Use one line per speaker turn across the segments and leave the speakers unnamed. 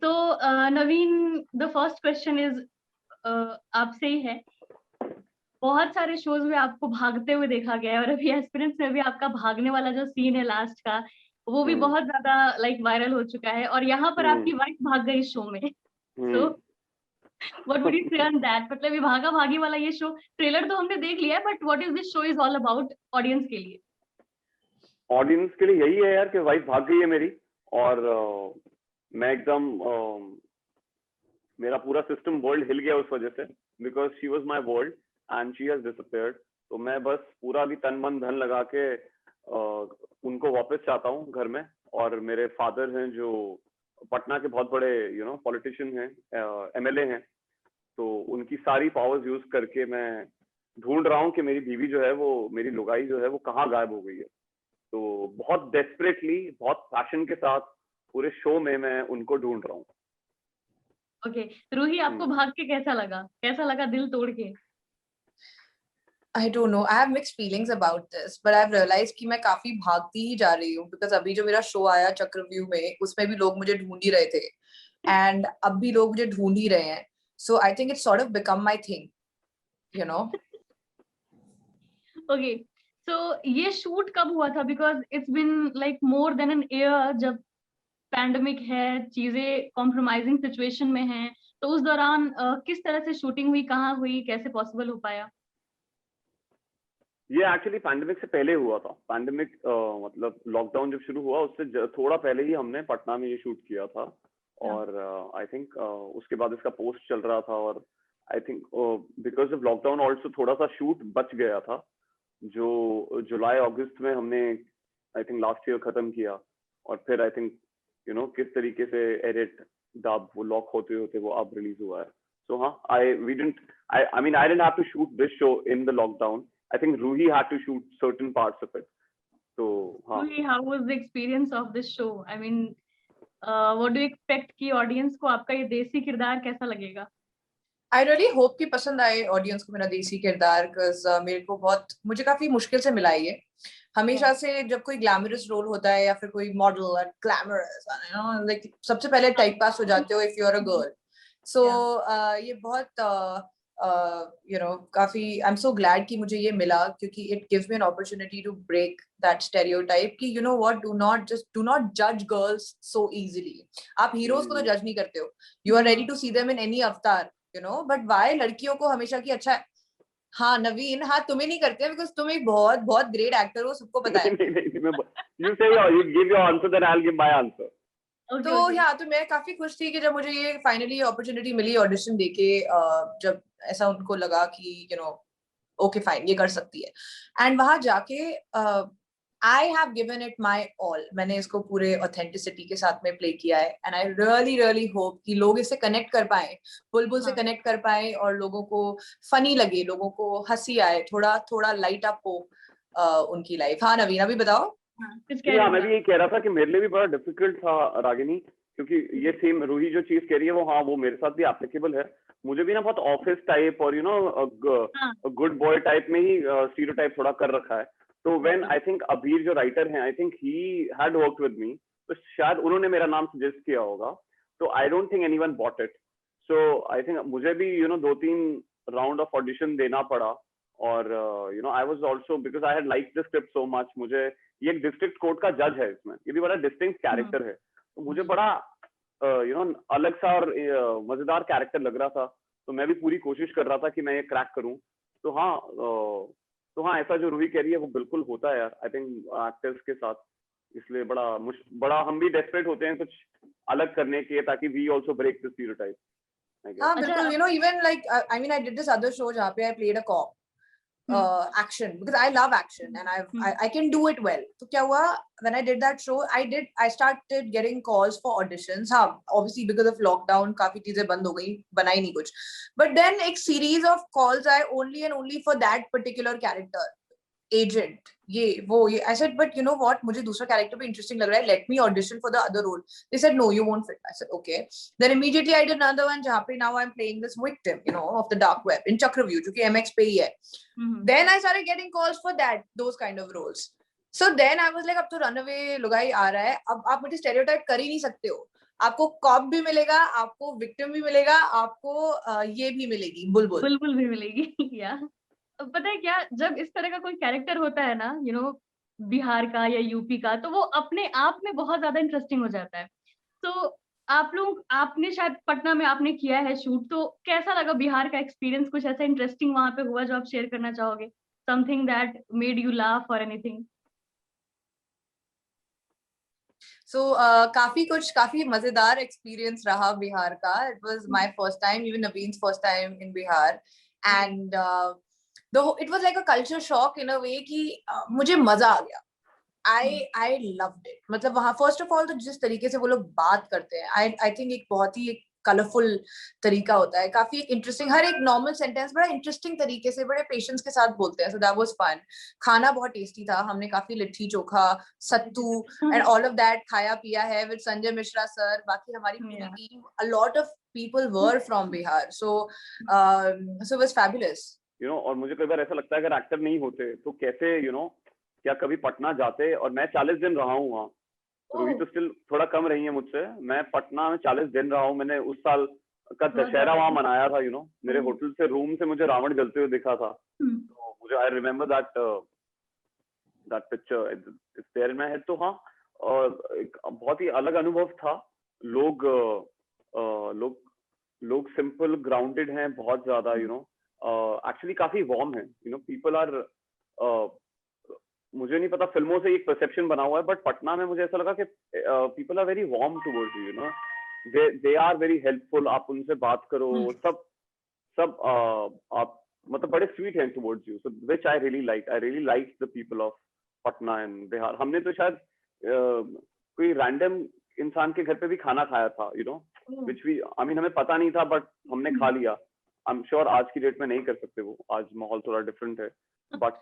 तो नवीन, the first question is आपसे ही है। बहुत सारे शोज में आपको भागते हुए देखा गया है और अभी एस्पिरेंट्स में भी आपका भागने वाला जो सीन है लास्ट का, वो भी बहुत ज्यादा लाइक वायरल हो चुका है, और यहाँ पर आपकी वाइफ भाग गई शो में। सो व्हाट वुड यू से ऑन दैट? मतलब ये भागा भागी वाला ये शो, ट्रेलर तो हमने देख लिया है, but what is this show is all about audience के लिए?
ऑडियंस के लिए यही है यार कि वाइफ भाग गई है मेरी, और मैं एकदम मेरा पूरा सिस्टम वर्ल्ड हिल गया उस वजह से, because she was my world and she has disappeared. तो मैं बस पूरा भी तन मन धन लगा के उनको वापस चाहता हूँ घर में। और मेरे फादर हैं जो पटना के बहुत बड़े पॉलिटिशियन हैं, एमएलए हैं, तो उनकी सारी पावर्स यूज करके मैं ढूंढ रहा हूँ कि मेरी बीवी जो है, वो मेरी लुगाई जो है, वो कहाँ गायब हो गई है। तो बहुत डेस्परेटली, बहुत पैशन के साथ पूरे शो में मैं उनको ढूंढ रहा हूँ।
ओके, रूही, आपको भाग के कैसा लगा? कैसा लगा दिल तोड़ के?
I don't know. I have mixed feelings about this, but I've realized कि मैं काफी भागती ही जा रही हूँ, because अभी जो मेरा शो आया चक्रव्यूह में, उसमें भी लोग मुझे ढूंढ ही रहे थे, and अब भी लोग मुझे ढूंढ ही रहे हैं. So I think it's sort of become my thing, you know.
Okay, so ये शूट कब हुआ था? Because it's been like more than an year जब पैंडेमिक है, चीजें कॉम्प्रोमाइजिंग सिचुएशन में हैं, तो उस दौरान किस तरह से शूटिंग हुई, कहाँ हुई, कैसे पॉसिबल हो पाया?
ये एक्चुअली पैंडेमिक से पहले हुआ था। पैंडेमिक मतलब लॉकडाउन जब शुरू हुआ उससे थोड़ा पहले ही हमने पटना में ये शूट किया था, और आई थिंक उसके बाद इसका पोस्ट चल रहा था, और I think because of lockdown also थोड़ा सा शूट बच गया था, जो जुलाई अगस्त में हमने आई थिंक लास्ट ईयर खत्म किया। और फिर आई थिंक किस तरीके से एडिट डब वो लॉक होते होते वो अब रिलीज हुआ है। सो हाँ, I didn't have to shoot this show in the lockdown. I think Ruhi had to shoot certain parts of it. So,
Ruhi, how was the experience of this show? I mean, what do you expect कि audience को आपका ये देसी किरदार कैसा लगेगा?
I really hope कि पसंद आए ऑडियंस को मेरा देसी किरदार, because मुझे काफी मुश्किल से मिला है ये। हमेशा से जब कोई ग्लैमरस रोल होता है या फिर कोई मॉडल और ग्लैमरस, लाइक सबसे पहले टाइप पास हो जाते हो if you are a girl. So ये बहुत काफी आई एम सो ग्लैड कि मुझे ये मिला, क्योंकि it gives me an opportunity to break that stereotype कि you know what, do not जज गर्ल्स सो इजीली। आप हीरोज को तो जज नहीं करते हो, you are ready to see them in any avatar, but why लड़कियों को हमेशा की अच्छा है। हाँ नवीन, हाँ तुम्हें नहीं करते बिकॉज तुम एक बहुत बहुत ग्रेट एक्टर हो, सबको पता है।
you say you give your answer, then I'll give my answer.
तो मैं काफी खुश थी कि जब मुझे ये फाइनली अपॉर्चुनिटी मिली ऑडिशन देके, जब ऐसा उनको लगा कि ओके फाइन ये कर सकती है, एंड वहां जाके I have given it my all. मैंने इसको पूरे ऑथेंटिसिटी के साथ में प्ले किया है, and I really really hope कि लोग इससे कनेक्ट कर पाए, बुलबुल से कनेक्ट कर पाए, और लोगों को फनी लगे, लोगों को हंसी आए, थोड़ा थोड़ा लाइट अप हो उनकी लाइफ। हाँ नवीन, अभी बताओ।
हाँ, मैं भी यही कह रहा था कि मेरे लिए भी बड़ा डिफिकल्ट था रागिनी, क्योंकि ये सेम रूही जो चीज कह रही है वो मेरे साथ भी एप्लीकेबल है। मुझे भी ना बहुत ऑफिस टाइप और गुड बॉय टाइप में ही स्टीरियोटाइप थोड़ा कर रखा है। तो व्हेन आई थिंक अबीर जो राइटर हैं, I think he had worked with me, तो शायद उन्होंने मेरा नाम सजेस्ट किया होगा। तो I don't think anyone bought it. So I think मुझे भी 2-3 राउंड ऑफ ऑडिशन देना पड़ा, और I was also, because I had liked the script so much. मुझे ये एक डिस्ट्रिक्ट कोर्ट का जज है, इसमें ये भी बड़ा डिस्टिंक्ट कैरेक्टर है, तो मुझे बड़ा अलग सा और मजेदार कैरेक्टर लग रहा था। तो मैं भी पूरी कोशिश कर रहा था कि मैं ये क्रैक करूं। तो हाँ, ऐसा जो रूही कह रही है वो बिल्कुल होता है यार, आई थिंक एक्टर्स के साथ। इसलिए बड़ा हम भी डेस्परेट होते हैं कुछ अलग करने के, ताकि we also break the stereotype.
हाँ बिल्कुल, even like I mean I did this other show जहाँ पे I played a cop. Action, because I love action and I can do it well. तो क्या हुआ, when I did that show, I started getting calls for auditions. हाँ, obviously because of lockdown काफी चीजें बंद हो गई, बना ही नहीं कुछ. But then एक series of calls आए only and only for that particular character. Agent, ये I said, but you know what, मुझे दूसरा character भी interesting लग रहा है, let me audition for the other role. They said no, you won't fit. I said okay. Then immediately I did another one जहाँ पे now I'm playing this victim, of the dark web in Chakravyuh, जो कि MX पे ही है. Then I started getting calls for those kind of roles. So then I was like, अब तो runaway लुगाई आ रहा है, अब आप मुझे stereotype कर ही नहीं सकते हो. आपको कॉप भी मिलेगा, आपको विक्टिम भी मिलेगा, आपको ये भी मिलेगी, बुलबुल
बुलबुल भी मिलेगी या पता है क्या, जब इस तरह का कोई कैरेक्टर होता है ना, बिहार का या यूपी का, तो वो अपने आप में बहुत ज्यादा इंटरेस्टिंग हो जाता है। तो आपने शायद पटना में आपने किया है शूट, तो कैसा लगा बिहार का एक्सपीरियंस? कुछ ऐसा इंटरेस्टिंग वहां पे हुआ जो आप शेयर करना चाहोगे? Something that made you laugh और एनीथिंग?
सो काफी मजेदार एक्सपीरियंस रहा बिहार का. It was my first time, even Naveen's first time in Bihar, and it was like a culture shock in a way कि मुझे मजा आ गया. I loved it. मतलब वहाँ फर्स्ट ऑफ ऑल तो जिस तरीके से वो लोग बात करते हैं, I think एक बहुत ही कलरफुल तरीका होता है, काफी इंटरेस्टिंग. हर एक नॉर्मल सेंटेंस बड़ा इंटरेस्टिंग तरीके से, बड़े पेशेंस के साथ बोलते हैं. So that was fun. खाना बहुत टेस्टी था. हमने काफी litti chokha, sattu and all of that खाया पिया है विद संजय मिश्रा सर. बाकी हमारी पूरी team, a lot of people were from Bihar. So it was fabulous.
और मुझे कई बार ऐसा लगता है अगर एक्टर नहीं होते तो कैसे क्या कभी पटना जाते. और मैं 40 दिन रहा हूँ वहाँ. रूही तो स्टिल थोड़ा कम रही है मुझसे. मैं पटना में 40 दिन रहा हूँ. मैंने उस साल का दशहरा वहाँ मनाया था. मेरे होटल से रूम से मुझे रावण जलते हुए दिखा था. तो मुझे I remember that picture it's there in my head. तो हाँ, और एक बहुत ही अलग अनुभव था. लोग लोग सिंपल ग्राउंडेड हैं बहुत ज्यादा. एक्चुअली काफी वार्म है. पीपल आर, मुझे नहीं पता, फिल्मों से एक परसेप्शन बना हुआ है, बट पटना में मुझे ऐसा लगा कि people are very warm towards you. They are very helpful. आप उनसे बात करो, सब आप मतलब बड़े स्वीट हैं towards you. So which I really like the people of Patna and Bihar. हमने तो शायद कोई रैंडम इंसान के घर पे भी खाना खाया था. व्हिच वी आई मीन हमें पता नहीं था, बट हमने खा लिया. आई एम श्योर आज की डेट में नहीं कर सकते वो. आज माहौल थोड़ा डिफरेंट है, बट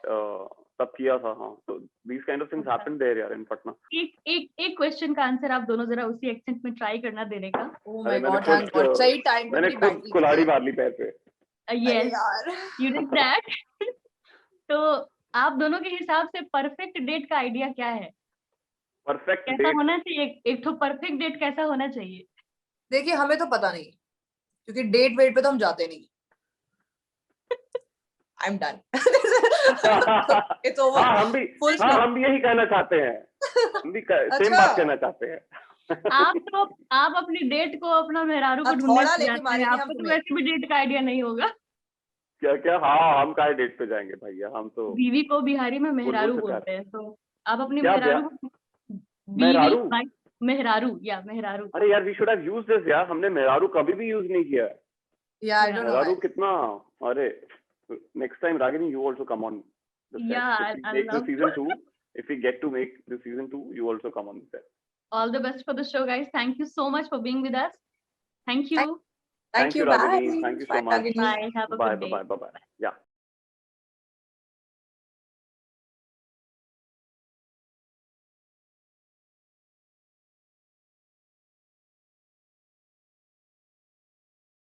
तब किया था. हाँ, तो these kind of things happen there यार in Patna.
एक क्वेश्चन का आंसर आप दोनों जरा उसी एक्सेंट में ट्राई करना देने का.
Oh my God, thank God. सही टाइम पे
मैंने खुद कुल्हाड़ी मार ली पैर पे.
Yes, you did that. तो आप दोनों के हिसाब से परफेक्ट डेट का आइडिया क्या है?
परफेक्ट
कैसा
डेट
होना चाहिए? एक तो परफेक्ट डेट कैसा होना चाहिए?
देखिए, हमें तो पता नहीं, क्योंकि डेट वेट पे तो हम जाते नहीं. I'm done. It's over.
हम भी यही कहना चाहते हैं. हम भी सेम बात कहना चाहते हैं.
आप अपनी डेट को, अपना मेहरारू को ढूंढने जाते हैं. आपको तो वैसे भी डेट का आइडिया नहीं होगा.
क्या हाँ, हम काहे डेट पे जाएंगे भैया. हम तो
बीवी को बिहारी में मेहरारू बोलते हैं. तो आप अपनी मेहरारू.
अरे यार, we should have used this यार. हमने मेहरारू कभी भी यूज नहीं किया है. मेहरारू कितना. अरे next time Ragini, you also come on the set.
Yeah,
if we make the season 2, if we get to make the season 2, you also come on the set.
All the best for the show, guys. Thank you so much for being with us. Thank you.
Thank you.
Ragini. Thank you so much.
Bye. Have a good day.
Bye. Yeah.